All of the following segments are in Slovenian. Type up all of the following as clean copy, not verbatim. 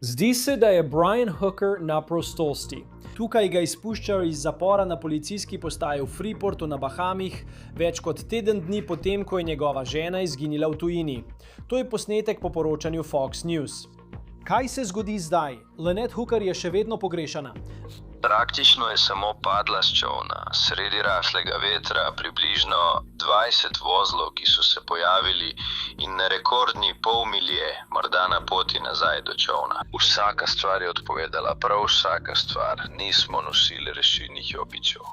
Zdi se, da je Brian Hooker na prostosti. Tukaj ga izpuščajo iz zapora na policijski postaji v Freeportu na Bahamih, več kot teden dni potem, ko je njegova žena izginila v tujini. To je posnetek po poročanju Fox News. Kaj se zgodi zdaj? Lynette Hooker je še vedno pogrešana. Praktično je samo padla s čolna, sredi rahlega vetra, približno 20 vozlov, ki so se pojavili in na rekordni pol milje, morda na poti nazaj do čolna. Vsaka stvar je odpovedala, prav vsaka stvar, nismo nosili rešilnih jopičev.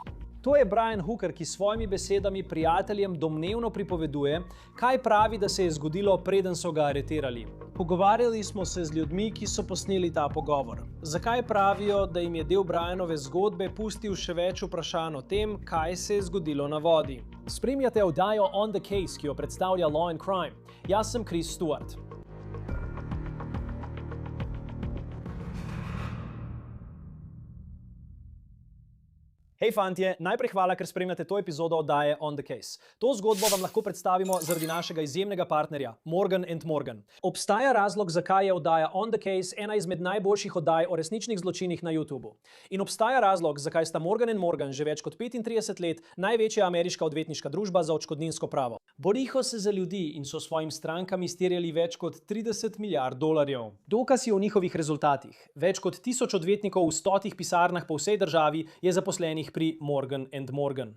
To je Brian Hooker, ki s svojimi besedami prijateljem domnevno pripoveduje, kaj pravi, da se je zgodilo, preden so ga aretirali. Pogovarjali smo se z ljudmi, ki so posneli ta pogovor. Zakaj pravijo, da jim je del Brianove zgodbe pustil še več vprašanj o tem, kaj se je zgodilo na vodi? Spremljate oddajo On the Case, ki jo predstavlja Law and Crime. Jaz sem Chris Stewart. Hej fantje, najprej hvala, ker spremljate to epizodo oddaje On the Case. To zgodbo vam lahko predstavimo zaradi našega izjemnega partnerja, Morgan & Morgan. Obstaja razlog, zakaj je oddaja On the Case ena izmed najboljših oddaj o resničnih zločinih na YouTubu. In obstaja razlog, zakaj sta Morgan & Morgan že več kot 35 let največja ameriška odvetniška družba za odškodninsko pravo. Borijo se za ljudi in so svojim strankam izterjali več kot 30 milijard dolarjev. Dokaz je v njihovih rezultatih. Več kot 1000 odvetnikov v 100 pisarnah po vsej državi je zaposlenih pri Morgan & Morgan.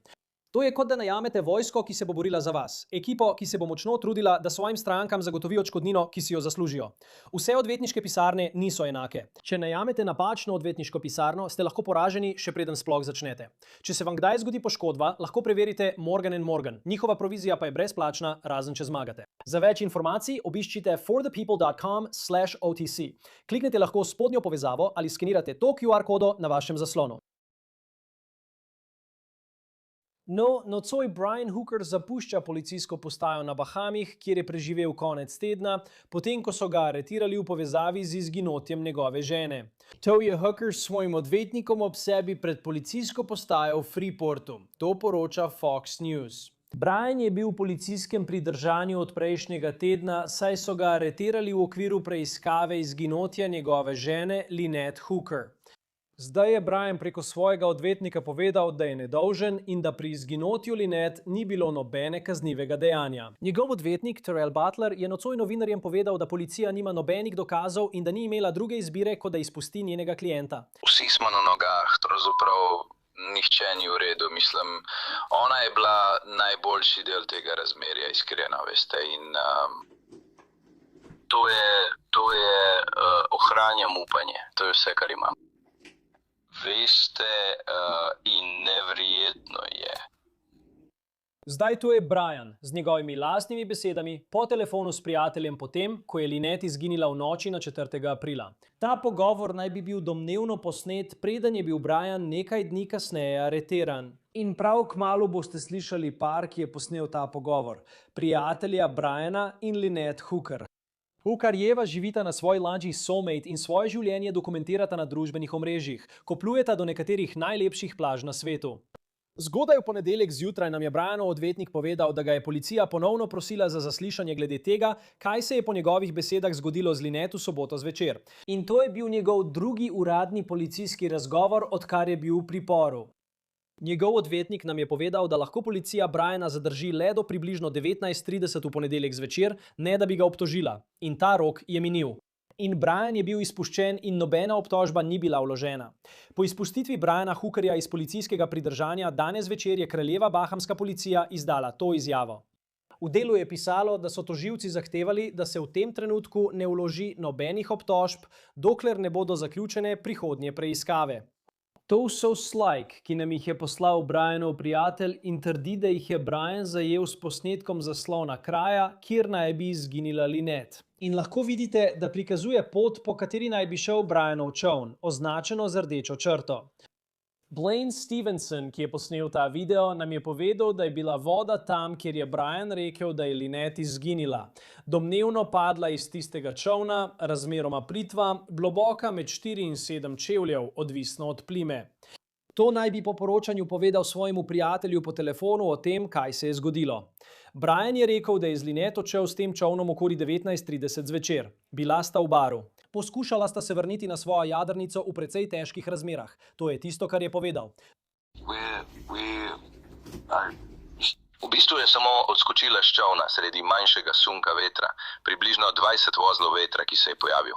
To je kot da najamete vojsko, ki se bo borila za vas. Ekipo, ki se bo močno trudila, da svojim strankam zagotovi odškodnino, ki si jo zaslužijo. Vse odvetniške pisarne niso enake. Če najamete napačno odvetniško pisarno, ste lahko poraženi, še preden sploh začnete. Če se vam kdaj zgodi poškodba, lahko preverite Morgan & Morgan. Njihova provizija pa je brezplačna, razen če zmagate. Za več informacij obiščite forthepeople.com/otc. Kliknite lahko spodnjo povezavo ali skenirate to QR kodo na vašem zaslonu. No, nocoj Brian Hooker zapušča policijsko postajo na Bahamih, kjer je preživel konec tedna, potem ko so ga aretirali v povezavi z izginotjem njegove žene. To je Hooker s svojim odvetnikom ob sebi pred policijsko postajo v Freeportu. To poroča Fox News. Brian je bil v policijskem pridržanju od prejšnjega tedna, saj so ga aretirali v okviru preiskave izginotja njegove žene Lynette Hooker. Zdaj je Brian preko svojega odvetnika povedal, da je nedolžen in da pri izginotju Lynette ni bilo nobene kaznivega dejanja. Njegov odvetnik, Terrell Butler, je nocoj novinarjem povedal, da policija nima nobenih dokazov in da ni imela druge izbire, kot da izpusti njenega klienta. Vsi smo na nogah, pravzaprav nihče ni v redu, mislim, ona je bila najboljši del tega razmerja, iskreno, veste, in ohranjam upanje, to je vse, kar imam. Veste, in neverjetno je. Zdaj to je Brian, z njegovimi lastnimi besedami, po telefonu s prijateljem potem, ko je Lynette izginila v noči na 4. aprila. Ta pogovor naj bi bil domnevno posnet, preden je bil Brian nekaj dni kasneje areteran. In prav kmalu boste slišali par, ki je posnel ta pogovor. Prijatelja Briana in Lynette Hooker. Hookerjeva živita na svoji ladji Soulmate in svoje življenje dokumentirata na družbenih omrežjih, ko plujeta do nekaterih najlepših plaž na svetu. Zgodaj v ponedeljek zjutraj nam je Brianov odvetnik povedal, da ga je policija ponovno prosila za zaslišanje glede tega, kaj se je po njegovih besedah zgodilo z Lynette v soboto zvečer. In to je bil njegov drugi uradni policijski razgovor, odkar je bil v priporu. Njegov odvetnik nam je povedal, da lahko policija Briana zadrži le do približno 19:30 v ponedeljek zvečer, ne da bi ga obtožila. In ta rok je minil. In Brian je bil izpuščen in nobena obtožba ni bila vložena. Po izpustitvi Briana Hookerja iz policijskega pridržanja danes večer je kraljeva bahamska policija izdala to izjavo. V delu je pisalo, da so tožilci zahtevali, da se v tem trenutku ne vloži nobenih obtožb, dokler ne bodo zaključene prihodnje preiskave. To so slike, ki nam jih je poslal Brianov prijatelj in trdi, da jih je Brian zajel s posnetkom zaslona kraja, kjer naj bi izginila Lynette. In lahko vidite, da prikazuje pot, po kateri naj bi šel Brianov čoln, označeno z rdečo črto. Blaine Stevenson, ki je posnel ta video, nam je povedal, da je bila voda tam, kjer je Brian rekel, da je Lynette izginila. Domnevno padla iz tistega čolna, razmeroma plitva, globoka med 4 in 7 čevljev, odvisno od plime. To naj bi po poročanju povedal svojemu prijatelju po telefonu o tem, kaj se je zgodilo. Brian je rekel, da je z Lynette odšel s tem čolnom okoli 19:30 zvečer. Bila sta v baru. Poskušala sta se vrniti na svojo jadrnico v precej težkih razmerah. To je tisto, kar je povedal. V bistvu je samo odskočila s čolna sredi manjšega sunka vetra, približno 20 vozlov vetra, ki se je pojavil.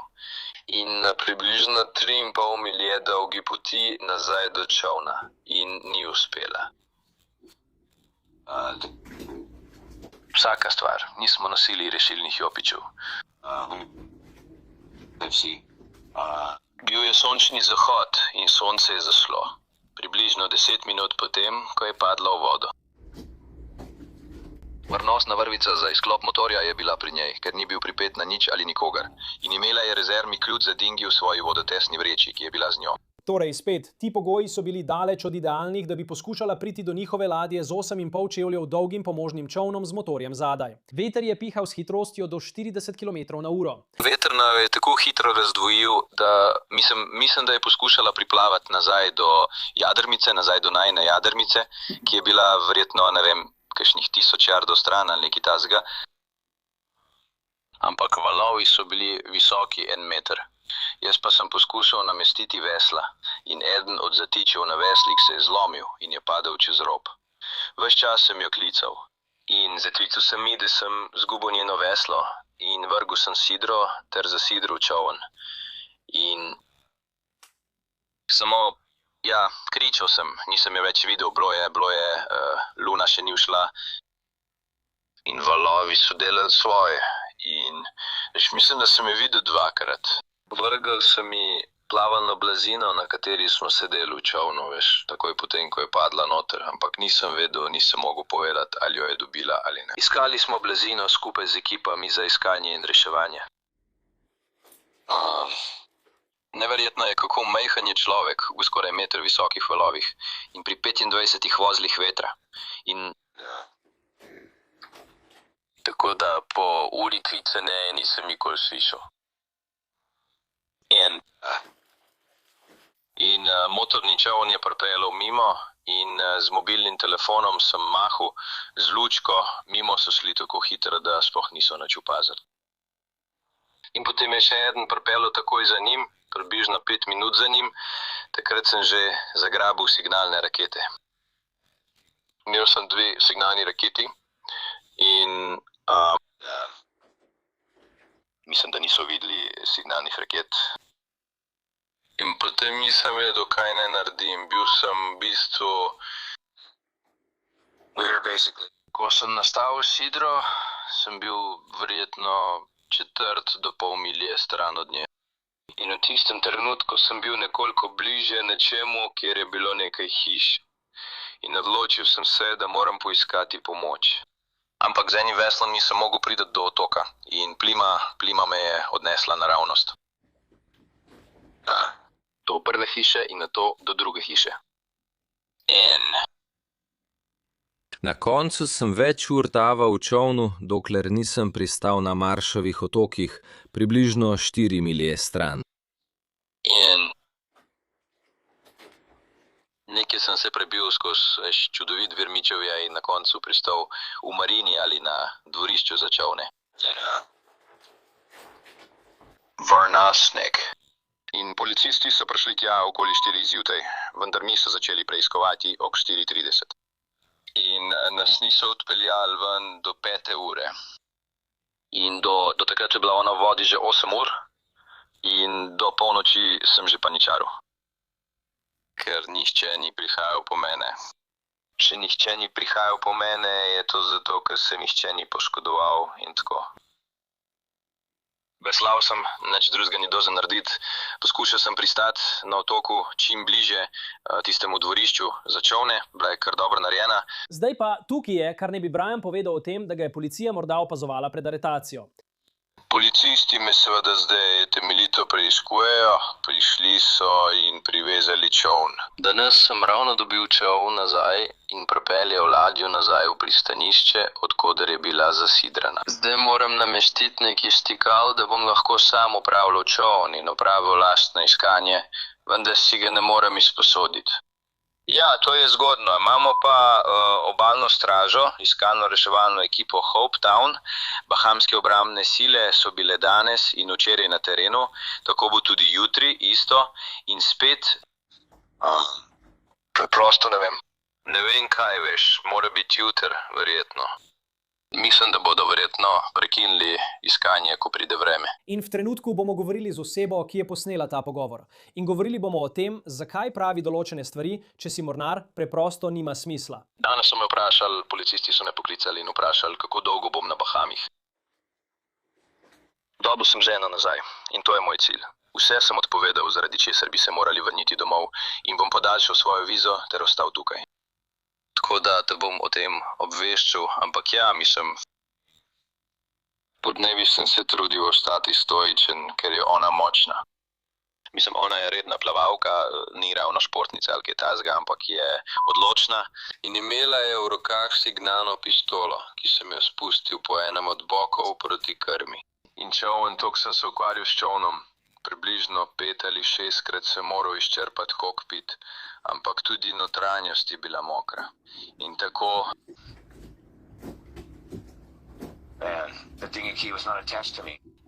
In na približno 3,5 milje dolgi poti nazaj do čolna in ni uspela. Vsaka stvar, nismo nosili rešilnih jopičev. Bil je sončni zahod in sonce je zašlo. Približno 10 minut potem, ko je padlo v vodo. Varnostna vrvica za izklop motorja je bila pri njej, ker ni bil pripet na nič ali nikogar. In imela je rezervni ključ za dingi v svoji vodotesni vreči, ki je bila z njo. Torej, spet, ti pogoji so bili daleč od idealnih, da bi poskušala priti do njihove ladje z 8,5 čevljev dolgim pomožnim čolnom z motorjem zadaj. Veter je pihal s hitrostjo do 40 km/h. Veter je tako hitro razdvojil, da mislim, da je poskušala priplavati nazaj do jadrmice, nazaj do najine jadrmice, ki je bila verjetno, ne vem, kakšnih 1000 jardov stran ali nekaj tasga. Ampak valovi so bili visoki 1 meter. Jaz pa sem poskušal namestiti vesla in eden od zatičev na veslih se je zlomil in je padel čez rob. Ves čas sem jo klical in zaklical sem mi, da sem zgubil njeno veslo in vrgel sem sidro ter zasidril čoln. In samo, kričal sem, nisem jo več videl, bilo je, luna še ni všla in valovi so delali svoje in mislim, da sem jo videl 2-krat. Vrgel sem mi plavalno blazino, na kateri smo sedeli v čolnu, takoj potem, ko je padla noter, ampak nisem vedel, nisem mogel povedati, ali jo je dobila ali ne. Iskali smo blazino skupaj z ekipami za iskanje in reševanje. Neverjetno je, kako majhen je človek v skoraj meter visokih valovih in pri 25 vozlih vetra. Tako da po uri klicanja nisem nikoli slišal. In motorni čoln je pripeljal mimo in z mobilnim telefonom sem mahal z lučko, mimo so šli tako hitro, da sploh niso nič opazili. In potem je še eden pripeljal takoj za njim, približno 5 minut za njim, takrat sem že zagrabil signalne rakete. Imel sem 2 signalni raketi in mislim, da niso videli signalnih raket. In potem nisem vedel, kaj naj naredim. Bil sem v bistvu... Ko sem nastavil sidro, sem bil verjetno 1/4 do pol milje stran od nje. In v tistem trenutku sem bil nekoliko bliže nečemu, kjer je bilo nekaj hiš. In odločil sem se, da moram poiskati pomoč. Ampak z enim veslom nisem mogel priti do otoka in plima me je odnesla naravnost. Do prve hiše in nato do druge hiše. Na koncu sem več ur taval v čolnu, dokler nisem pristal na Maršovih otokih, približno 4 milje stran. Nekaj sem se prebil skozi čudovit Virmičevje in na koncu pristal v marini ali na dvorišču za čolne. Varnostnik. In policisti so prišli tja okoli 4 zjutraj, vendar mi so začeli preiskovati ob 4:30. In nas niso odpeljali ven do 5. ure. In do takrat je bila ona v vodi že 8 ur in do polnoči sem že paničaril. Ker nihče ni prihajal po mene. Če nihče ni prihajal po mene, je to zato, ker se nihče ni poškodoval in tako. Veslal sem, nič drugega ni doza narediti. Poskušal sem pristati na otoku čim bliže tistemu dvorišču za čolne, bila je kar dobro narejena. Zdaj pa tukaj je, kar ne bi Brian povedal o tem, da ga je policija morda opazovala pred aretacijo. Policisti me seveda zdaj temeljito preiskujejo, prišli so in privezali čoln. Danes sem ravno dobil čoln nazaj in pripeljal ladjo nazaj v pristanišče, od koder je bila zasidrana. Zdaj moram namestiti neki stikal, da bom lahko sam upravljal čoln in opravil lastno iskanje, vendar si ga ne morem izposoditi. Ja, to je zgodno. Imamo pa obalno stražo, iskalno-reševalno ekipo Hopetown. Bahamske obrambne sile so bile danes in včeraj na terenu, tako bo tudi jutri isto in spet. Preprosto ne vem. Ne vem, kaj veš, mora biti jutri, verjetno. Mislim, da bodo verjetno prekinili iskanje, ko pride vreme. In v trenutku bomo govorili z osebo, ki je posnela ta pogovor. In govorili bomo o tem, zakaj pravi določene stvari, če si mornar, preprosto nima smisla. Danes so me vprašali, policisti so me poklicali in vprašali, kako dolgo bom na Bahamih. Dobil sem ženo nazaj in to je moj cilj. Vse sem odpovedal, zaradi česar bi se morali vrniti domov in bom podaljšal svojo vizo ter ostal tukaj. Tako da te bom o tem obveščal, ampak ja, mislim, podnevi sem se trudil ostati stoičen, ker je ona močna. Mislim, ona je redna plavalka, ni ravno športnica ali kaj takega, ampak je odločna. In imela je v rokah signalno pištolo, ki sem jo spustil po enem od bokov proti krmi. In čoln, toliko sem se ukvarjal s čolnom, približno 5 ali 6-krat sem moral izčrpati kokpit, ampak tudi notranjost je bila mokra. In tako...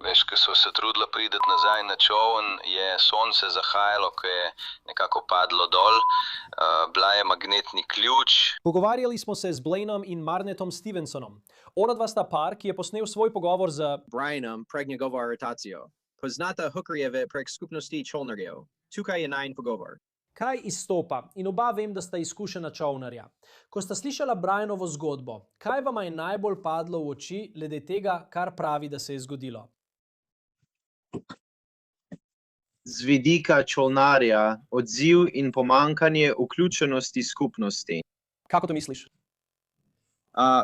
Veš, ko so se trudila priti nazaj na čoln, je sonce zahajalo, ko je nekako padlo dol, bila je magnetni ključ. Pogovarjali smo se z Blainom in Marnetom Stevensonom. Onadva sta par, ki je posnel svoj pogovor z Brianom prek njegovo aretacijo. Poznata hookerjeve prek skupnosti čolnarjev. Tukaj je najin pogovor. Kaj izstopa in oba vem, da sta izkušena čolnarja. Ko sta slišala Brianovo zgodbo, kaj vama je najbolj padlo v oči glede tega, kar pravi, da se je zgodilo? Z vidika čolnarja odziv in pomankanje vključenosti skupnosti. Kako to misliš?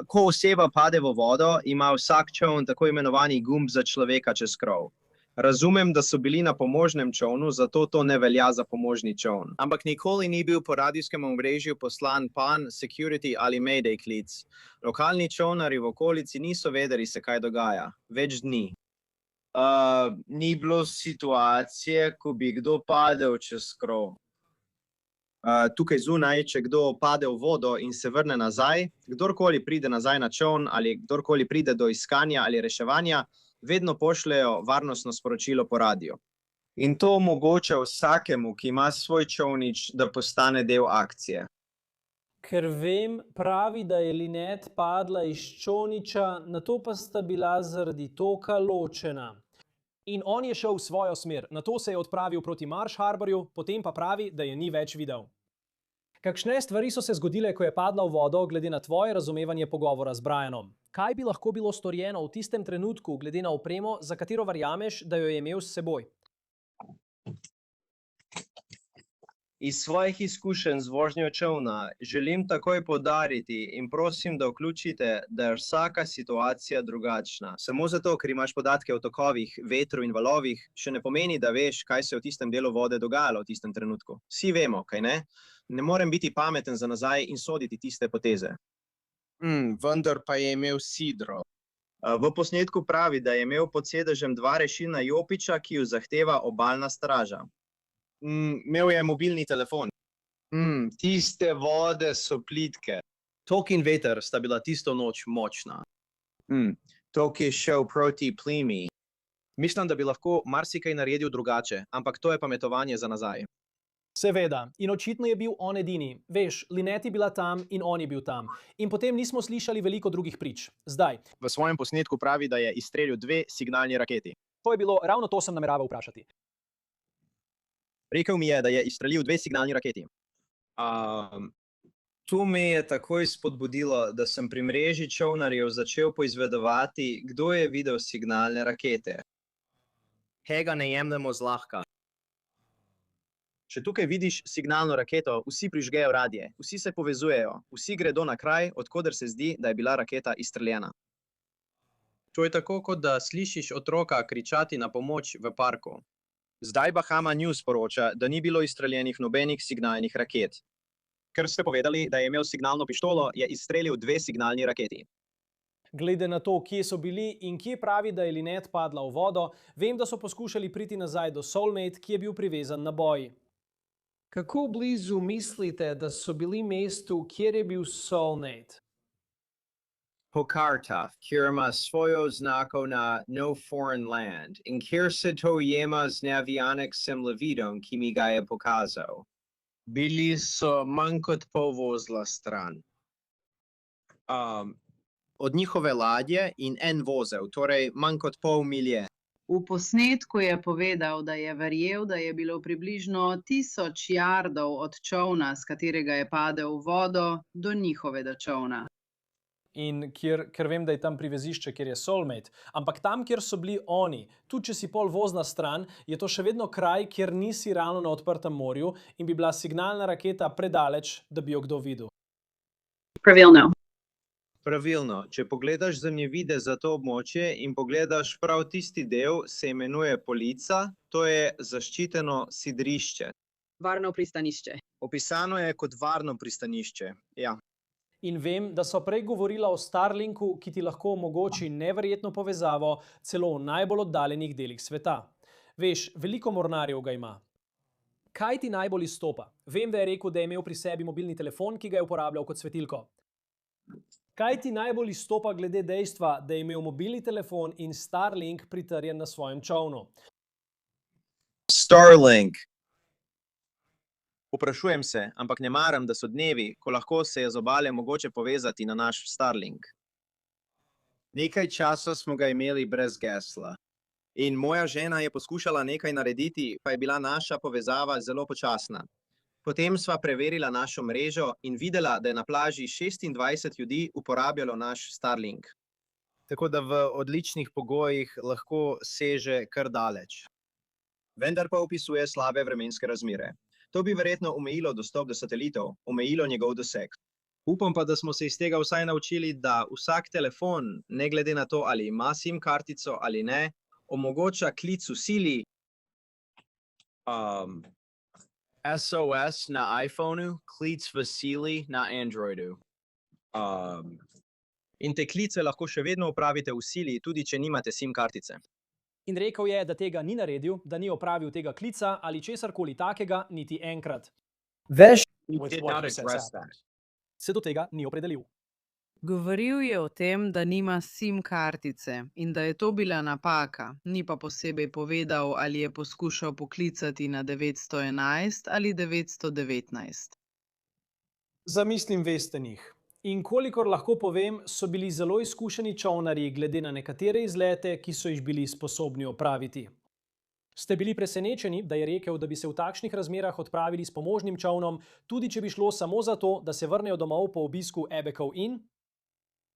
Ko oseba pade v vodo, ima vsak čoln tako imenovani gumb za človeka čez krov. Razumem, da so bili na pomožnem čolnu, zato to ne velja za pomožni čoln. Ampak nikoli ni bil po radijskem omrežju poslan PAN, security ali mayday klic. Lokalni čolnari v okolici niso vedeli se, kaj dogaja. Več dni. Ni bilo situacije, ko bi kdo padel čez krov. Tukaj zunaj, če kdo pade v vodo in se vrne nazaj, kdorkoli pride nazaj na čoln ali kdorkoli pride do iskanja ali reševanja, vedno pošljejo varnostno sporočilo po radiju. In to omogoča vsakemu, ki ima svoj čolnič, da postane del akcije. Ker vem, pravi, da je Lynette padla iz čolniča, nato pa sta bila zaradi toka ločena. In on je šel v svojo smer, nato se je odpravil proti Marsh Harborju, potem pa pravi, da je ni več videl. Kakšne stvari so se zgodile, ko je padla v vodo, glede na tvoje razumevanje pogovora z Brianom? Kaj bi lahko bilo storjeno v tistem trenutku, glede na opremo, za katero verjameš, da jo je imel s seboj? Iz svojih izkušenj z vožnjo čolna želim takoj poudariti in prosim, da vključite, da je vsaka situacija drugačna. Samo zato, ker imaš podatke o tokovih, vetru in valovih, še ne pomeni, da veš, kaj se je v tistem delu vode dogajalo v tistem trenutku. Vsi vemo, kaj ne? Ne morem biti pameten za nazaj in soditi tiste poteze. Vendar pa je imel sidro. V posnetku pravi, da je imel pod sedežem 2 rešilna jopiča, ki ju zahteva obalna straža. Imel je mobilni telefon. Tiste vode so plitke. Tok in veter sta bila tisto noč močna. Tok je šel proti plimi. Mislim, da bi lahko marsikaj naredil drugače, ampak to je pametovanje za nazaj. Seveda, in očitno je bil on edini. Veš, Lynette je bila tam in on je bil tam. In potem nismo slišali veliko drugih prič. Zdaj. V svojem posnetku pravi, da je izstrelil 2 signalni raketi. To je bilo, ravno to sem nameraval vprašati. Rekel mi je, da je izstrelil 2 signalni raketi. To me je takoj spodbudilo, da sem pri mreži čolnarjev začel poizvedovati, kdo je videl signalne rakete. Tega ne jemljemo zlahka. Če tukaj vidiš signalno raketo, vsi prižgejo radije, vsi se povezujejo, vsi gredo na kraj, od koder se zdi, da je bila raketa izstreljena. To je tako, kot da slišiš otroka kričati na pomoč v parku. Zdaj Bahama News poroča, da ni bilo izstreljenih nobenih signalnih raket. Ker ste povedali, da je imel signalno pištolo, je izstrelil 2 signalni raketi. Glede na to, kje so bili in kje pravi, da je Lynette padla v vodo, vem, da so poskušali priti nazaj do Soulmate, ki je bil privezan na boji. Kako blizu mislite, da so bili mestu, kjer je bil soulmate? Pokarta, kjer ima svojo znako na no foreign land in kjer se to jema z navijanek zemljevidom, ki mi ga je pokazal. Bili so manj kot pol vozla stran. Od njihove ladje in en vozel, torej manj kot pol milje. V posnetku je povedal, da je verjel, da je bilo približno 1000 jardov od čolna, s katerega je padel v vodo, do njihovega čolna. In ker vem, da je tam privezišče, kjer je soulmate, ampak tam, kjer so bili oni, tudi če si pol vozna stran, je to še vedno kraj, kjer nisi ravno na odprtem morju in bi bila signalna raketa predaleč, da bi jo kdo videl. Pravilno. Pravilno, če pogledaš zemljevide za to območje in pogledaš prav tisti del, se imenuje polica, to je zaščiteno sidrišče. Varno pristanišče. Opisano je kot varno pristanišče, ja. In vem, da so prej govorila o Starlinku, ki ti lahko omogoči neverjetno povezavo celo v najbolj oddaljenih delih sveta. Veš, veliko mornarjev ga ima. Kaj ti najbolj izstopa? Vem, da je rekel, da je imel pri sebi mobilni telefon, ki ga je uporabljal kot svetilko. Kaj ti najbolj izstopa glede dejstva, da je imel mobilni telefon in Starlink pritrjen na svojem čolnu? Starlink. Vprašujem se, ampak ne maram, da so dnevi, ko lahko se je z obale mogoče povezati na naš Starlink. Nekaj časa smo ga imeli brez gesla. In moja žena je poskušala nekaj narediti, pa je bila naša povezava zelo počasna. Potem sva preverila našo mrežo in videla, da je na plaži 26 ljudi uporabljalo naš Starlink. Tako da v odličnih pogojih lahko seže kar daleč. Vendar pa opisuje slabe vremenske razmere. To bi verjetno omejilo dostop do satelitov, omejilo njegov doseg. Upam pa, da smo se iz tega vsaj naučili, da vsak telefon, ne glede na to, ali ima SIM kartico ali ne, omogoča klic v sili. SOS na iPhonu, klic v sili na Androidu. In te klice lahko še vedno opravite v sili, tudi če nimate SIM kartice. In rekel je, da tega ni naredil, da ni opravil tega klica ali česarkoli takega niti enkrat. Veš, se do tega ni opredelil. Govoril je o tem, da nima SIM kartice in da je to bila napaka, ni pa posebej povedal, ali je poskušal poklicati na 911 ali 919. Zamislim veste njih. In kolikor lahko povem, so bili zelo izkušeni čolnarji glede na nekatere izlete, ki so jih bili sposobni opraviti. Ste bili presenečeni, da je rekel, da bi se v takšnih razmerah odpravili s pomožnim čolnom, tudi če bi šlo samo za to, da se vrnejo domov po obisku Abaco Inn?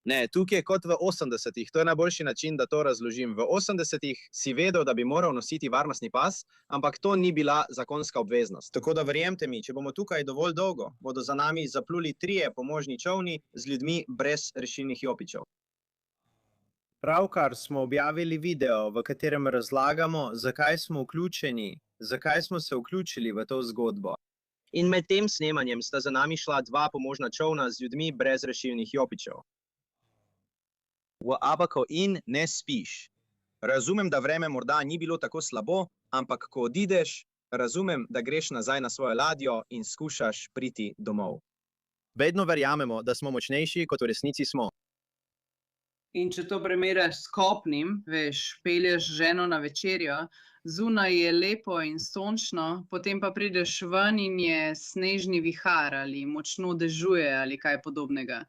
Ne, tukaj je kot v 80-ih, to je najboljši način, da to razložim. V 80-ih si vedel, da bi moral nositi varnostni pas, ampak to ni bila zakonska obveznost. Tako da verjemite mi, če bomo tukaj dovolj dolgo, bodo za nami zapluli 3 pomožni čolni z ljudmi brez rešilnih jopičev. Pravkar smo objavili video, v katerem razlagamo, zakaj smo vključeni, zakaj smo se vključili v to zgodbo. In med tem snemanjem sta za nami šla 2 pomožna čolna z ljudmi brez rešilnih jopičev. V Abaco Inn ne spiš. Razumem, da vreme morda ni bilo tako slabo, ampak ko odideš, razumem, da greš nazaj na svojo ladjo in skušaš priti domov. Vedno verjamemo, da smo močnejši, kot v resnici smo. In če to primerjaš s kopnim, veš, pelješ ženo na večerjo, zunaj je lepo in sončno, potem pa prideš ven in je snežni vihar ali močno dežuje ali kaj podobnega.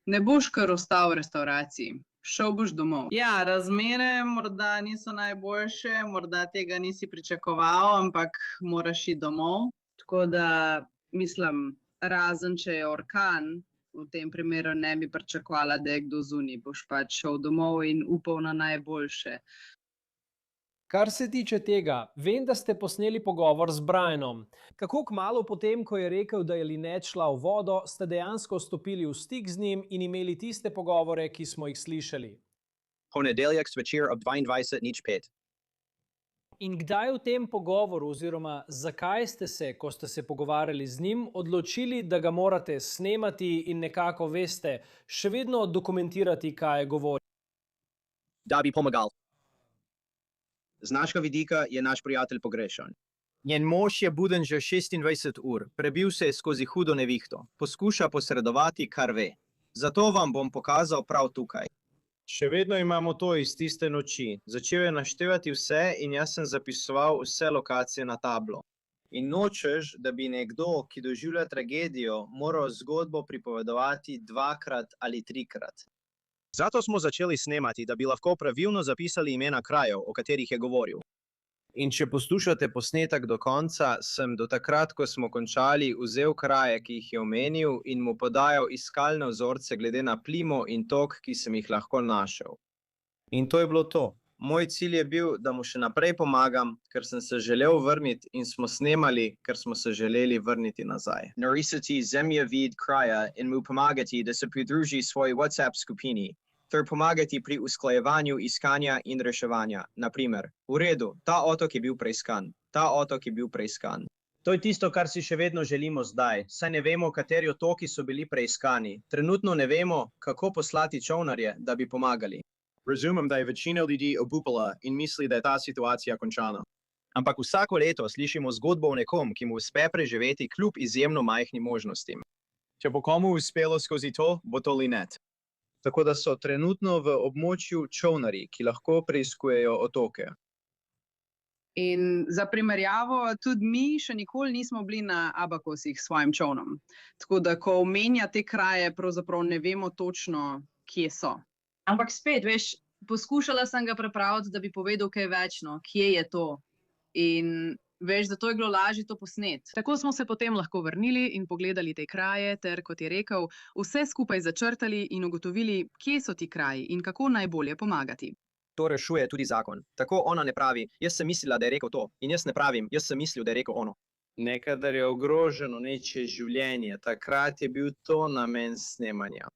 Ne boš kar ostal v restavraciji. Šel boš domov. Ja, razmere morda niso najboljše, morda tega nisi pričakoval, ampak moraš iti domov. Tako da, mislim, razen če je orkan, v tem primeru ne bi pričakovala, da je kdo zunaj. Boš pač šel domov in upal na najboljše. Kar se tiče tega, vem, da ste posneli pogovor z Brianom. Kako kmalu potem, ko je rekel, da je Lynette šla v vodo, ste dejansko stopili v stik z njim in imeli tiste pogovore, ki smo jih slišali? Ponedeljek zvečer ob 22:05. In kdaj v tem pogovoru oziroma zakaj ste se, ko ste se pogovarjali z njim, odločili, da ga morate snemati in nekako veste, še vedno dokumentirati, kaj je govoril? Da bi pomagal. Z našega vidika je naš prijatelj pogrešan. Njen mož je buden že 26 ur, prebil se je skozi hudo nevihto, poskuša posredovati, kar ve. Zato vam bom pokazal prav tukaj. Še vedno imamo to iz tiste noči. Začel je naštevati vse in jaz sem zapisoval vse lokacije na tablo. In nočeš, da bi nekdo, ki doživlja tragedijo, moral zgodbo pripovedovati 2-krat ali 3-krat. Zato smo začeli snemati, da bi lahko pravilno zapisali imena krajev, o katerih je govoril. In če poslušate posnetek do konca, sem do takrat, ko smo končali, vzel kraje, ki jih je omenil, in mu podajal iskalne vzorce glede na plimo in tok, ki sem jih lahko našel. In to je bilo to. Moj cilj je bil, da mu še naprej pomagam, ker sem se želel vrniti, in smo snemali, ker smo se želeli vrniti nazaj. Narisati zemljevid kraja in mu pomagati, da se pridruži svoji WhatsApp skupini, ter pomagati pri usklajevanju iskanja in reševanja. Naprimer, v redu, ta otok je bil preiskan, ta otok je bil preiskan. To je tisto, kar si še vedno želimo zdaj, saj ne vemo, kateri otoki so bili preiskani. Trenutno ne vemo, kako poslati čolnarje, da bi pomagali. Razumem, da je večina ljudi obupala in misli, da je ta situacija končana. Ampak vsako leto slišimo zgodbo o nekom, ki mu uspe preživeti kljub izjemno majhnim možnostim. Če bo komu uspelo skozi to, bo to Linet. Tako da so trenutno v območju čolnarji, ki lahko preiskujejo otoke. In za primerjavo, tudi mi še nikoli nismo bili na Abakosih s svojim čolnom. Tako da, ko omenja te kraje, pravzaprav ne vemo točno, kje so. Ampak spet, veš, poskušala sem ga prepraviti, da bi povedal kaj večno, kje je to. In veš, zato je bilo lažje to posnet. Tako smo se potem lahko vrnili in pogledali te kraje, ter, kot je rekel, vse skupaj začrtali in ugotovili, kje so ti kraji in kako najbolje pomagati. To rešuje tudi zakon. Tako ona ne pravi, jaz sem mislila, da je rekel to, in jaz ne pravim, jaz sem mislil, da je rekel ono. Nekadar je ogroženo nečije življenje, takrat je bil to namen snemanja.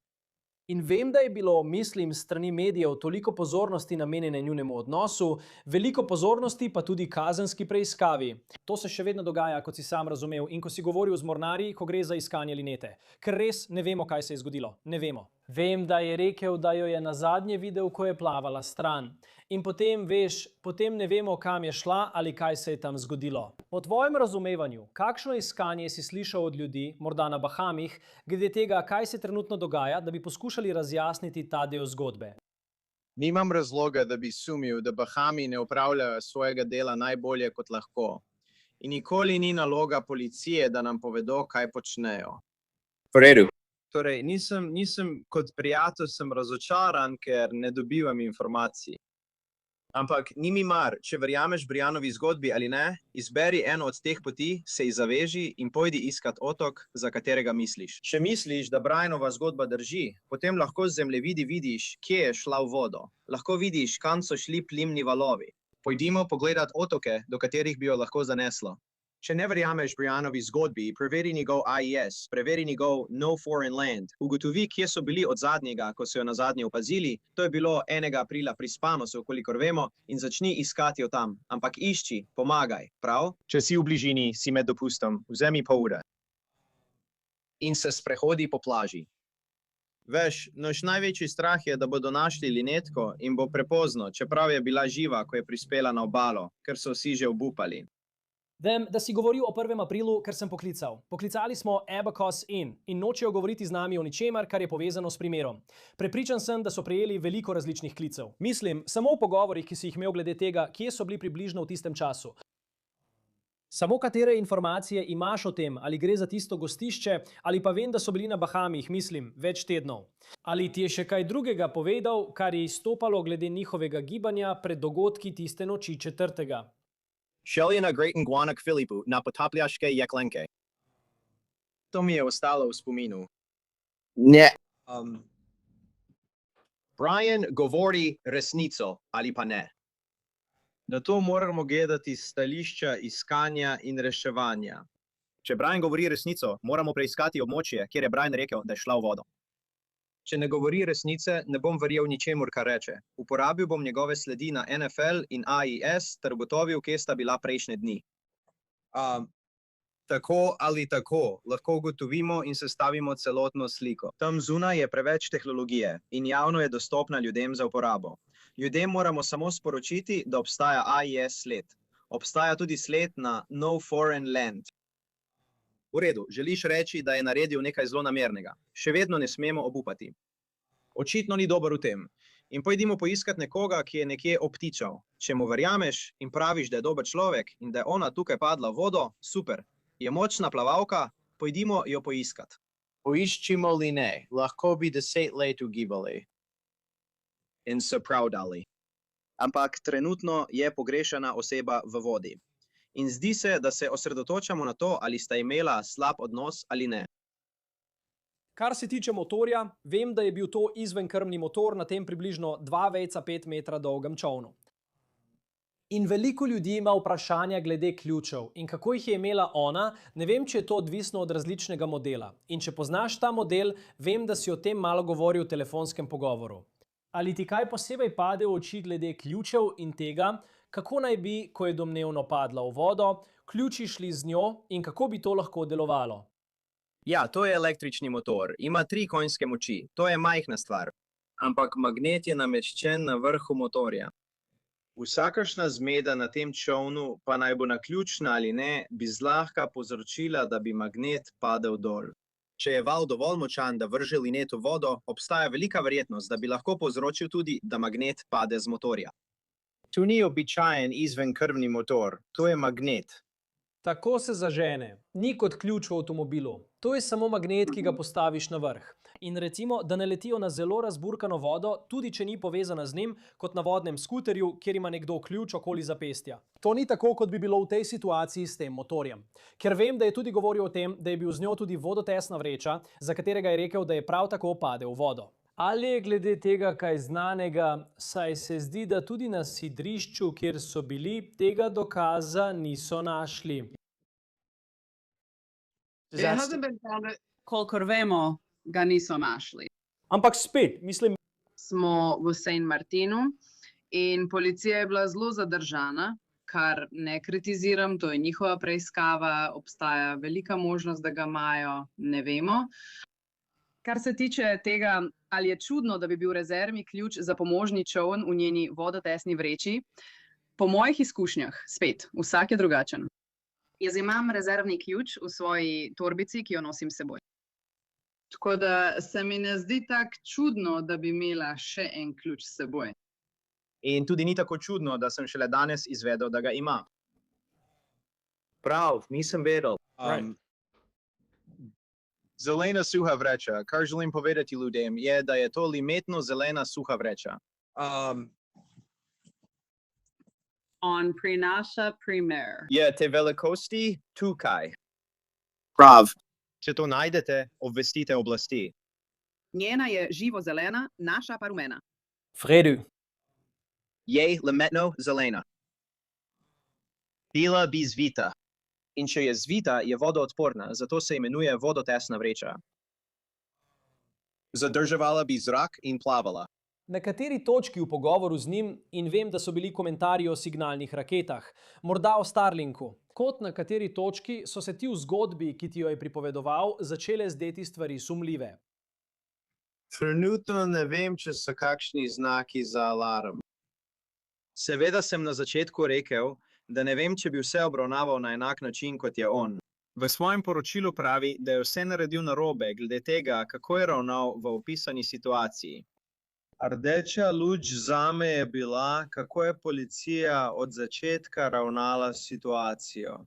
In vem, da je bilo, mislim, strani medijev toliko pozornosti namenjene njunemu odnosu, veliko pozornosti pa tudi kazenski preiskavi. To se še vedno dogaja, kot si sam razumel, in ko si govoril z mornarji, ko gre za iskanje Linete. Ker res ne vemo, kaj se je zgodilo. Ne vemo. Vem, da je rekel, da jo je nazadnje videl, ko je plavala stran. In potem, veš, potem ne vemo, kam je šla ali kaj se je tam zgodilo. Po tvojem razumevanju, kakšno iskanje si slišal od ljudi, morda na Bahamih, glede tega, kaj se trenutno dogaja, da bi poskušali razjasniti ta del zgodbe? Nimam razloga, da bi sumil, da Bahami ne opravljajo svojega dela najbolje kot lahko. In nikoli ni naloga policije, da nam povedo, kaj počnejo. V redu. Torej, nisem kot prijatelj sem razočaran, ker ne dobivam informacij. Ampak ni mi mar, če verjameš Brianovi zgodbi ali ne, izberi eno od teh poti, se ji zaveži in pojdi iskat otok, za katerega misliš. Če misliš, da Brianova zgodba drži, potem lahko z zemljevidi vidiš, kje je šla v vodo. Lahko vidiš, kam so šli plimni valovi. Pojdimo pogledat otoke, do katerih bi jo lahko zaneslo. Če ne verjameš Brianovi zgodbi, preveri njegov AIS, preveri njegov No Foreign Land, ugotovi, kje so bili od zadnjega, ko so jo nazadnje opazili, to je bilo 1. aprila pri Spanosu, kolikor vemo, in začni iskati jo tam. Ampak išči, pomagaj, prav? Če si v bližini, si med dopustom, vzemi pol ure. In se sprehodi po plaži. Veš, naš največji strah je, da bodo našli Linetko in bo prepozno, čeprav je bila živa, ko je prispela na obalo, ker so vsi že obupali. Vem, da si govoril o 1. aprilu, ker sem poklical. Poklicali smo Abacus in nočejo govoriti z nami o ničemer, kar je povezano s primerom. Prepričan sem, da so prejeli veliko različnih klicev. Mislim, samo v pogovorih, ki si jih imel glede tega, kje so bili približno v tistem času. Samo katere informacije imaš o tem, ali gre za tisto gostišče, ali pa vem, da so bili na Bahamih, mislim, več tednov. Ali ti je še kaj drugega povedal, kar je izstopalo glede njihovega gibanja pred dogodki tiste noči 4. Šel je na Great Nguanak Filipu na potapljaške jeklenke. To mi je ostalo v spominu. Ne. Brian govori resnico, ali pa ne. Na to moramo gledati s stališča iskanja in reševanja. Če Brian govori resnico, moramo preiskati območje, kjer je Brian rekel, da je šla v vodo. Če ne govori resnice, ne bom verjel ničemur, kar reče. Uporabil bom njegove sledi na NFL in AIS ter ugotovil, kje sta bila prejšnje dni. Tako ali tako, lahko ugotovimo in sestavimo celotno sliko. Tam zunaj je preveč tehnologije in javno je dostopna ljudem za uporabo. Ljudem moramo samo sporočiti, da obstaja AIS sled. Obstaja tudi sled na No Foreign Land. V redu, želiš reči, da je naredil nekaj zlonamernega. Še vedno ne smemo obupati. Očitno ni dober v tem. In pojdimo poiskat nekoga, ki je nekje obtičal. Če mu verjameš in praviš, da je dober človek in da je ona tukaj padla v vodo, super. Je močna plavalka, pojdimo jo poiskat. Poiščimo li ne, lahko bi 10 let ugibali. In se prav dali. Ampak trenutno je pogrešana oseba v vodi. In zdi se, da se osredotočamo na to, ali sta imela slab odnos ali ne. Kar se tiče motorja, vem, da je bil to izvenkrmni motor na tem približno 2,5 metra dolgem čovnu. In veliko ljudi ima vprašanja glede ključev in kako jih je imela ona, ne vem, če je to odvisno od različnega modela. In če poznaš ta model, vem, da si o tem malo govoril v telefonskem pogovoru. Ali ti kaj posebej pade v oči glede ključev in tega, kako naj bi, ko je domnevno padla v vodo, ključi šli z njo in kako bi to lahko delovalo? Ja, to je električni motor. Ima 3 konjske moči. To je majhna stvar. Ampak magnet je nameščen na vrhu motorja. Vsakršna zmeda na tem čovnu, pa naj bo naključna ali ne, bi zlahka povzročila, da bi magnet padel dol. Če je val dovolj močan, da vrže linet v vodo, obstaja velika verjetnost, da bi lahko povzročil tudi, da magnet pade z motorja. Tu ni običajen izvenkrvni motor, to je magnet. Tako se zažene, ni kot ključ v avtomobilu. To je samo magnet, ki ga postaviš na vrh. In recimo, da ne letijo na zelo razburkano vodo, tudi če ni povezana z njim, kot na vodnem skuterju, kjer ima nekdo ključ okoli zapestja. To ni tako, kot bi bilo v tej situaciji s tem motorjem. Ker vem, da je tudi govoril o tem, da je bil z njo tudi vodotesna vreča, za katerega je rekel, da je prav tako padel v vodo. Ali je glede tega kaj znanega, saj se zdi, da tudi na sidrišču, kjer so bili, tega dokaza niso našli. Kolikor vemo, ga niso našli. Ampak spet, mislim, Smo v Saint Martinu in policija je bila zelo zadržana, kar ne kritiziram, to je njihova preiskava, obstaja velika možnost, da ga imajo, ne vemo. Kar se tiče tega, ali je čudno, da bi bil rezervni ključ za pomožni čoln v njeni vodotesni vreči, po mojih izkušnjah, spet, vsak je drugačen. Jaz imam rezervni ključ v svoji torbici, ki jo nosim s seboj. Tako da se mi ne zdi tako čudno, da bi imela še en ključ s seboj. In tudi ni tako čudno, da sem šele danes izvedel, da ga ima. Prav, nisem vedel. Zelena suha vreča, kar želim povedati ljudem, je, da je to limetno zelena suha vreča. On prinaša primer. Je te velikosti tukaj. Prav. Če to najdete, obvestite oblasti. Njena je živo zelena, naša pa rumena. Fredu. Je limetno zelena. Bila bi zvita. In če je zvita, je vodoodporna, zato se imenuje vodotesna vreča. Zadrževala bi zrak in plavala. Na kateri točki v pogovoru z njim, in vem, da so bili komentarji o signalnih raketah, morda o Starlinku, kot na kateri točki so se ti v zgodbi, ki ti jo je pripovedoval, začele zdeti stvari sumljive. Trenutno ne vem, če so kakšni znaki za alarm. Seveda sem na začetku rekel, da ne vem, če bi vse obravnaval na enak način, kot je on. V svojem poročilu pravi, da je vse naredil narobe, glede tega, kako je ravnal v opisani situaciji. Rdeča luč zame je bila, kako je policija od začetka ravnala s situacijo.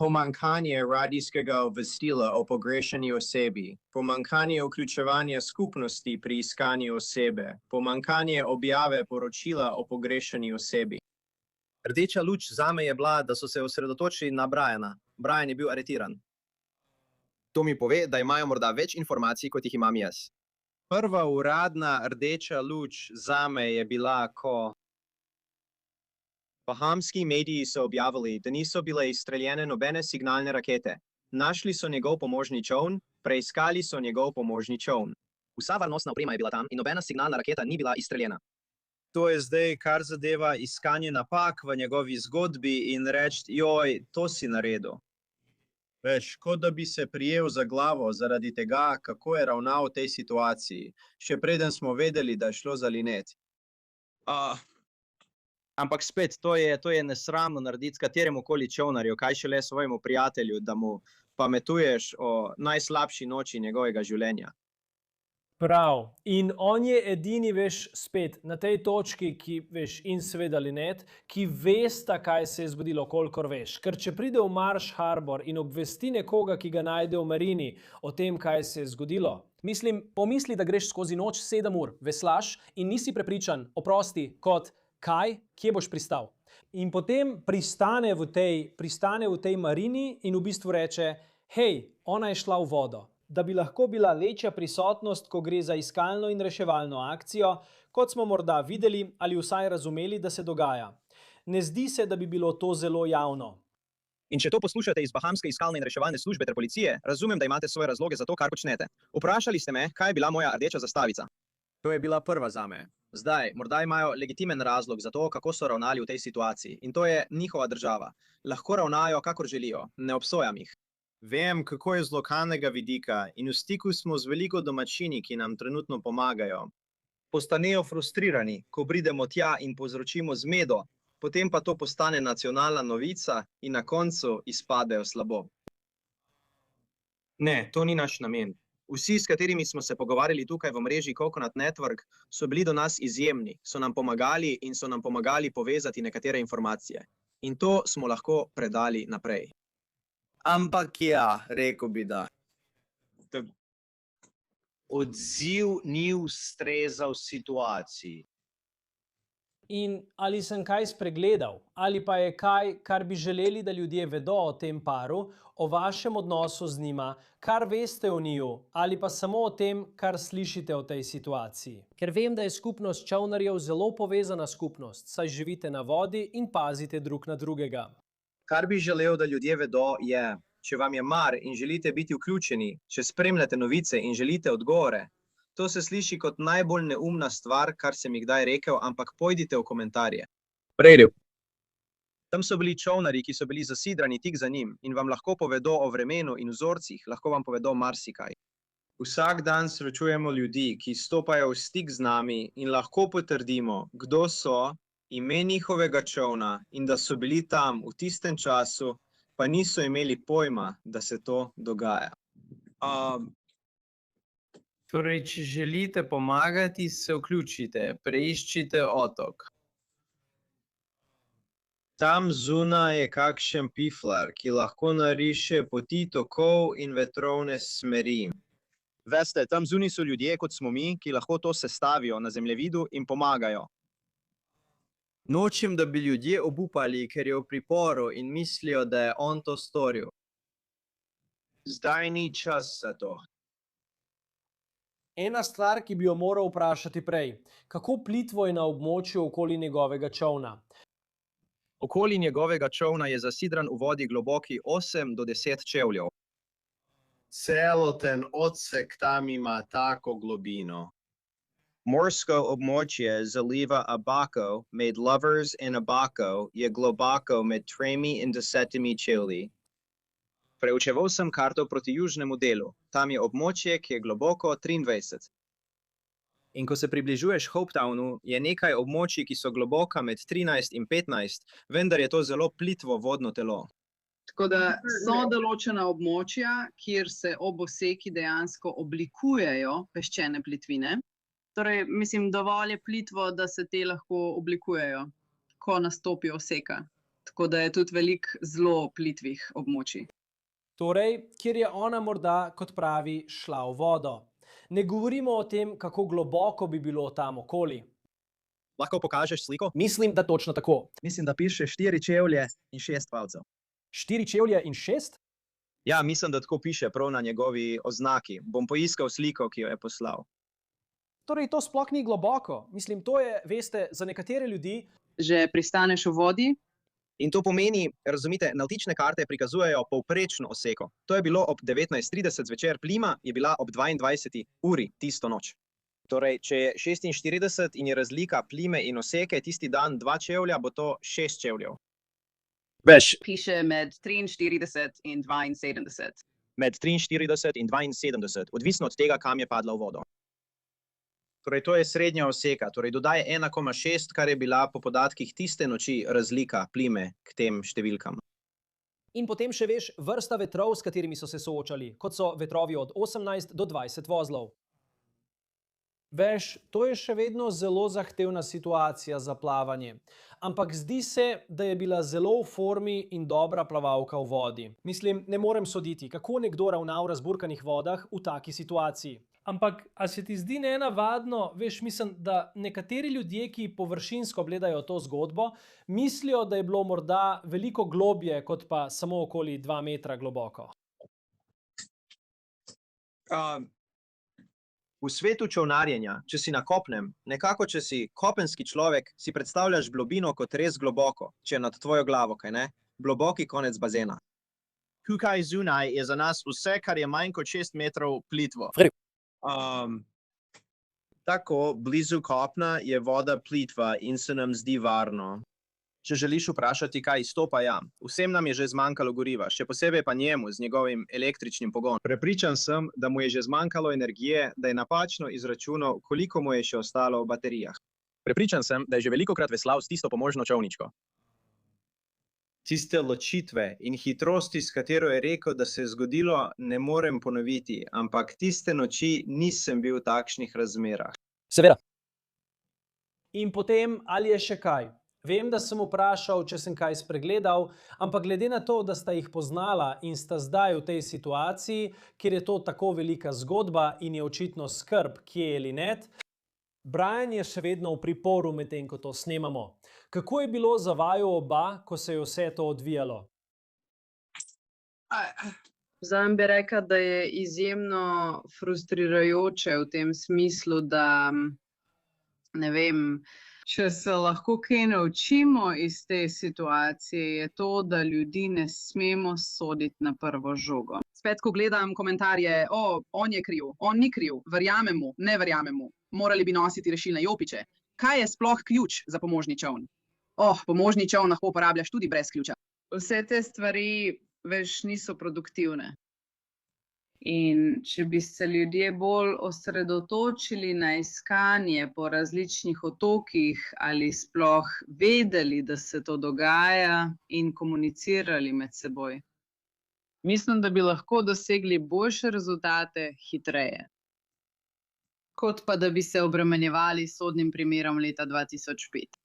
Pomanjkanje radijskega obvestila o pogrešani osebi, pomanjkanje vključevanja skupnosti pri iskanju osebe, pomanjkanje objave poročila o pogrešani osebi. Rdeča luč zame je bila, da so se osredotočili na Briana. Brian je bil aretiran. To mi pove, da imajo morda več informacij, kot jih imam jaz. Prva uradna rdeča luč zame je bila, ko Bahamski mediji so objavili, da niso bile izstreljene nobene signalne rakete. Našli so njegov pomožni čoln, preiskali so njegov pomožni čoln. Vsa varnostna oprema je bila tam in nobena signalna raketa ni bila izstreljena. to je zdaj, kar zadeva iskanje napak v njegovi zgodbi in reči, joj, to si naredil. Veš, kot da bi se prijel za glavo zaradi tega, kako je ravnal v tej situaciji, še preden smo vedeli, da je šlo za linet. Ampak spet, to je nesramno narediti kateremu koli čolnarju, kaj šele svojemu prijatelju, da mu pametuješ o najslabši noči njegovega življenja. Prav. In on je edini, veš, spet na tej točki, ki veš, in seveda Linet, ki vesta, kaj se je zgodilo, kolikor veš. Ker če pride v Marsh Harbor in obvesti nekoga, ki ga najde v marini, o tem, kaj se je zgodilo, mislim, pomisli, da greš skozi noč 7 ur, veslaš in nisi prepričan, oprosti, kot kaj, kje boš pristal. In potem pristane v tej marini in v bistvu reče, hej, ona je šla v vodo. Da bi lahko bila večja prisotnost, ko gre za iskalno in reševalno akcijo, kot smo morda videli ali vsaj razumeli, da se dogaja. Ne zdi se, da bi bilo to zelo javno. In če to poslušate iz bahamske iskalne in reševalne službe ter policije, razumem, da imate svoje razloge za to, kar počnete. Vprašali ste me, kaj je bila moja rdeča zastavica. To je bila prva zame. Zdaj, morda imajo legitimen razlog za to, kako so ravnali v tej situaciji. In to je njihova država. Lahko ravnajo, kakor želijo. Ne obsojam jih. Vem, kako je z lokalnega vidika in v stiku smo z veliko domačini, ki nam trenutno pomagajo. Postanejo frustrirani, ko pridemo tja in povzročimo zmedo, potem pa to postane nacionalna novica in na koncu izpadejo slabo. Ne, to ni naš namen. Vsi, s katerimi smo se pogovarjali tukaj v mreži Coconut Network, so bili do nas izjemni, so nam pomagali in so nam pomagali povezati nekatere informacije. In to smo lahko predali naprej. Ampak ja, rekel bi, da odziv ni ustrezal situaciji. In ali sem kaj spregledal, ali pa je kaj, kar bi želeli, da ljudje vedo o tem paru, o vašem odnosu z njima, kar veste o njiju, ali pa samo o tem, kar slišite o tej situaciji. Ker vem, da je skupnost čolnarjev zelo povezana skupnost, saj živite na vodi in pazite drug na drugega. Kar bi želel, da ljudje vedo, je, če vam je mar in želite biti vključeni, če spremljate novice in želite odgovore. To se sliši kot najbolj neumna stvar, kar sem jih kdaj rekel, ampak pojdite v komentarje. Prejdu. Tam so bili čolnarji, ki so bili zasidrani tik za njim in vam lahko povedo o vremenu in vzorcih, lahko vam povedo marsikaj. Vsak dan srečujemo ljudi, ki stopajo v stik z nami in lahko potrdimo, kdo so, ime njihovega čolna in da so bili tam v tistem času, pa niso imeli pojma, da se to dogaja. Torej, če želite pomagati, se vključite, preiščite otok. Tam zunaj je kakšen piflar, ki lahko nariše poti tokov in vetrovne smeri. Veste, tam zunaj so ljudje, kot smo mi, ki lahko to sestavijo na zemljevidu in pomagajo. Nočem, da bi ljudje obupali, ker je v priporu in mislijo, da je on to storil. Zdaj ni čas za to. Ena stvar, ki bi jo moral vprašati prej. Kako plitvo je na območju okoli njegovega čolna? Okoli njegovega čolna je zasidran v vodi globoki 8 do 10 čevljev. Celoten odsek tam ima tako globino. Morsko območje zaliva Abaco med Lovers in Abaco je globoko med 3 in 10 čevlji. Preučeval sem karto proti južnemu delu. Tam je območje, ki je globoko 23. In ko se približuješ Hopetownu, je nekaj območij, ki so globoka med 13 in 15, vendar je to zelo plitvo vodno telo. Tako da so določena območja, kjer se ob oseki dejansko oblikujejo peščene plitvine. Torej, mislim, dovolj je plitvo, da se te lahko oblikujejo, ko nastopi oseka. Tako da je tudi veliko zelo plitvih območij. Torej, kjer je ona morda, kot pravi, šla v vodo. Ne govorimo o tem, kako globoko bi bilo tam okoli. Lahko pokažeš sliko? Mislim, da točno tako. Mislim, da piše 4 čevlje in 6 palcev. 4 čevlje in 6? Ja, mislim, da tako piše prav na njegovi oznaki. Bom poiskal sliko, ki jo je poslal. Torej, to sploh ni globoko. Mislim, to je, veste, za nekatere ljudi... Že pristaneš v vodi? In to pomeni, razumite, navtične karte prikazujejo povprečno oseko. To je bilo ob 19:30 zvečer, plima je bila ob 22. uri tisto noč. Torej, če je 46 in je razlika plime in oseke tisti dan 2 čevlja, bo to 6 čevljev. Veš, Piše med 43 in 72. med 43 in 72, odvisno od tega, kam je padla v vodo. Torej, to je srednja oseka, torej dodaj 1,6, kar je bila po podatkih tiste noči razlika plime k tem številkam. In potem še veš vrsta vetrov, s katerimi so se soočali, kot so vetrovi od 18 do 20 vozlov. Veš, to je še vedno zelo zahtevna situacija za plavanje, ampak zdi se, da je bila zelo v formi in dobra plavalka v vodi. Mislim, ne morem soditi, kako nekdo ravna v razburkanih vodah v taki situaciji. Ampak, a se ti zdi nenavadno, veš, mislim, da nekateri ljudje, ki površinsko gledajo to zgodbo, mislijo, da je bilo morda veliko globje, kot pa samo okoli 2 metra globoko. V svetu čolnarjenja, če si na kopnem, nekako če si kopenski človek, si predstavljaš globino kot res globoko, če je nad tvojo glavo, kaj ne? Globoki konec bazena. Tukaj zunaj je za nas vse, kar je manj kot 6 metrov, plitvo. Tako, blizu kopna je voda plitva in se nam zdi varno. Če želiš vprašati, kaj izstopa, ja. Vsem nam je že zmanjkalo goriva, še posebej pa njemu z njegovim električnim pogonom. Prepričan sem, da mu je že zmanjkalo energije, da je napačno izračunal, koliko mu je še ostalo v baterijah. Prepričan sem, da je že velikokrat veslal s tisto pomožno čolničko. Tiste ločitve in hitrosti, s katero je rekel, da se je zgodilo, ne morem ponoviti, ampak tiste noči nisem bil v takšnih razmerah. Seveda. In potem, ali je še kaj? Vem, da sem vprašal, če sem kaj spregledal, ampak glede na to, da sta jih poznala in sta zdaj v tej situaciji, kjer je to tako velika zgodba in je očitno skrb, kje je Lynette, Brian je še vedno v priporu medtem, ko to snemamo. Kako je bilo za vaju oba, ko se je vse to odvijalo? Zdaj bi rekla, da je izjemno frustrirajoče v tem smislu, da ne vem, če se lahko kaj naučimo iz te situacije, je to, da ljudi ne smemo soditi na prvo žogo. Spet, ko gledam komentarje, on je kriv, on ni kriv, verjamem mu, ne verjamem mu, morali bi nositi rešilne jopiče. Kaj je sploh ključ za pomožni čoln? Pomožni čoln lahko uporabljaš tudi brez ključa. Vse te stvari, veš, niso produktivne. In če bi se ljudje bolj osredotočili na iskanje po različnih otokih ali sploh vedeli, da se to dogaja in komunicirali med seboj, mislim, da bi lahko dosegli boljše rezultate hitreje. Kot pa da bi se obremenjevali s sodnim primerom leta 2005.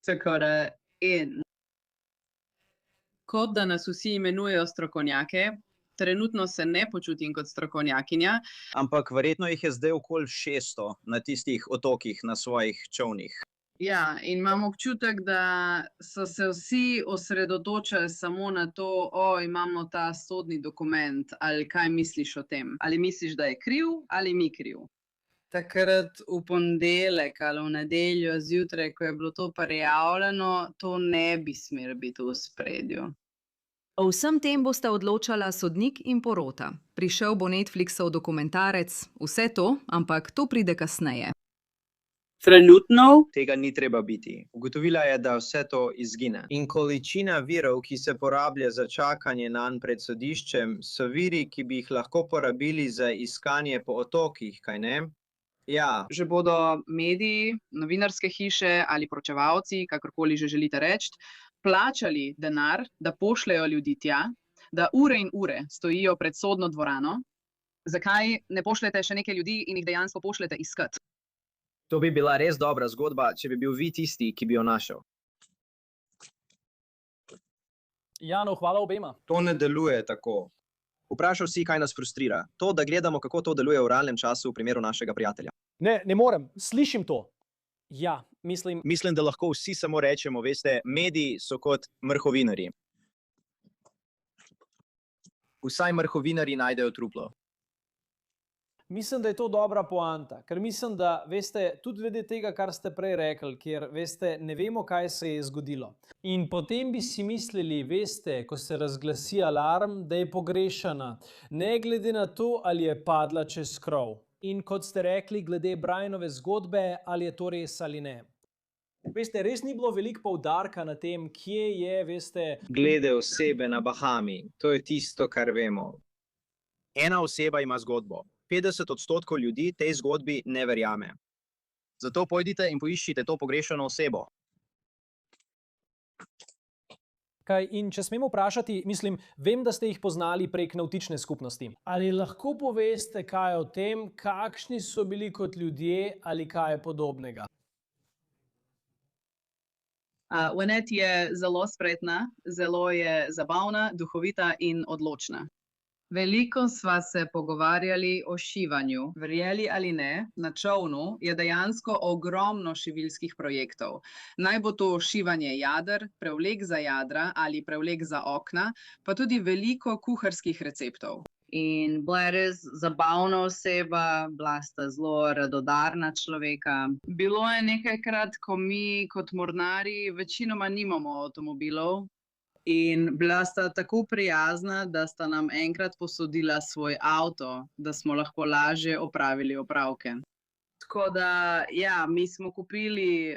Tako da, kot da nas vsi imenujejo strokovnjake, trenutno se ne počutim kot strokovnjakinja. Ampak verjetno jih je zdaj okoli 600 na tistih otokih na svojih čolnih. Ja, in imam občutek, da so se vsi osredotočali samo na to, imamo ta sodni dokument, ali kaj misliš o tem? Ali misliš, da je kriv, ali mi kriv? Takrat v ponedeljek ali v nedeljo zjutraj, ko je bilo to prijavljeno, to ne bi smelo biti v ospredju. O vsem tem bosta odločala sodnik in porota. Prišel bo Netflixov dokumentarec, vse to, ampak to pride kasneje. Trenutno tega ni treba biti. Ugotovila je, da vse to izgine. In količina virov, ki se porablja za čakanje nanj pred sodiščem, so viri, ki bi jih lahko porabili za iskanje po otokih, kaj ne? Ja. Že bodo mediji, novinarske hiše ali poročevalci, kakorkoli že želite reči, plačali denar, da pošljajo ljudi tja, da ure in ure stojijo pred sodno dvorano. Zakaj ne pošljete še nekaj ljudi in jih dejansko pošljete iskat? To bi bila res dobra zgodba, če bi bil vi tisti, ki bi jo našel. Jano, hvala obema. To ne deluje tako. Vprašal si, kaj nas frustrira. To, da gledamo, kako to deluje v realnem času v primeru našega prijatelja. Ne morem, slišim to. Ja, mislim, da lahko vsi samo rečemo, veste, mediji so kot mrhovinarji. Vsaj mrhovinarji najdejo truplo. Mislim, da je to dobra poanta, ker mislim, da, veste, tudi glede tega, kar ste prej rekli, ker, veste, ne vemo, kaj se je zgodilo. In potem bi si mislili, veste, ko se razglasi alarm, da je pogrešana, ne glede na to, ali je padla čez krov. In kot ste rekli, glede Brianove zgodbe, ali je to res ali ne. Veste, res ni bilo veliko poudarka na tem, kje je, veste... Glede osebe na Bahami, to je tisto, kar vemo. Ena oseba ima zgodbo. 50% ljudi tej zgodbi ne verjame. Zato pojdite in poiščite to pogrešano osebo. Kaj, in če smemo vprašati, mislim, vem, da ste jih poznali prek navtične skupnosti. Ali lahko poveste kaj o tem, kakšni so bili kot ljudje ali kaj podobnega? Vanet je zelo spretna, zelo je zabavna, duhovita in odločna. Veliko sva se pogovarjali o šivanju. Verjeli ali ne, na čolnu je dejansko ogromno šiviljskih projektov. Naj bo to šivanje jader, prevlek za jadra ali prevlek za okna, pa tudi veliko kuharskih receptov. In bila je res zabavna oseba, bila sta zelo radodarna človeka. Bilo je nekajkrat, ko mi kot mornarji večinoma nimamo avtomobilov, in bila sta tako prijazna, da sta nam enkrat posodila svoj avto, da smo lahko lažje opravili opravke. Tako da, ja, mi smo kupili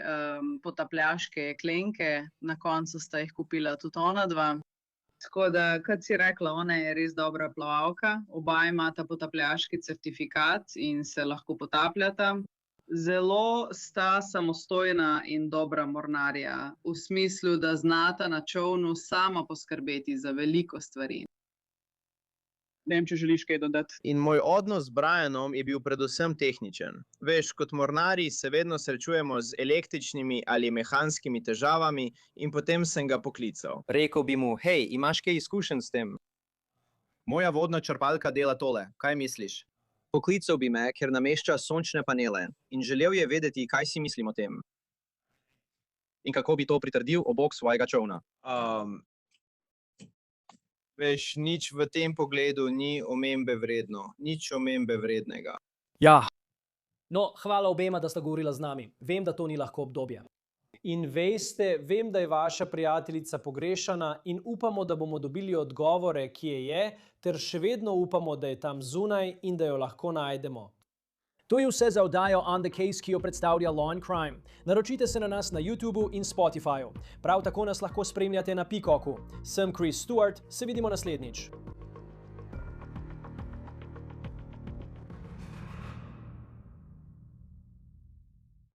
potapljaške jeklenke, na koncu sta jih kupila tudi ona dva. Tako da, kot si rekla, ona je res dobra plavalka, oba imata potapljaški certifikat in se lahko potapljata. Zelo sta samostojna in dobra mornarja, v smislu, da znata na čolnu sama poskrbeti za veliko stvari. Ne vem, če želiš kaj dodati. In moj odnos z Brianom je bil predvsem tehničen. Veš, kot mornarji se vedno srečujemo z električnimi ali mehanskimi težavami in potem sem ga poklical. Rekel bi mu, hej, imaš kaj izkušenj s tem? Moja vodna črpalka dela tole. Kaj misliš? Poklical bi me, ker namešča sončne panele in želel je vedeti, kaj si mislim o tem. In kako bi to pritrdil ob bok svojega čolna? Veš, nič v tem pogledu ni omembe vredno, nič omembe vrednega. Ja. No, hvala obema, da sta govorila z nami. Vem, da to ni lahko obdobje. In veste, vem, da je vaša prijateljica pogrešana in upamo, da bomo dobili odgovore, kje je, ter še vedno upamo, da je tam zunaj in da jo lahko najdemo. To je vse za oddajo On the Case, ki jo predstavlja Law and Crime. Naročite se na nas na YouTubu in Spotifyju. Prav tako nas lahko spremljate na Peacocku. Sem Chris Stewart, se vidimo naslednjič.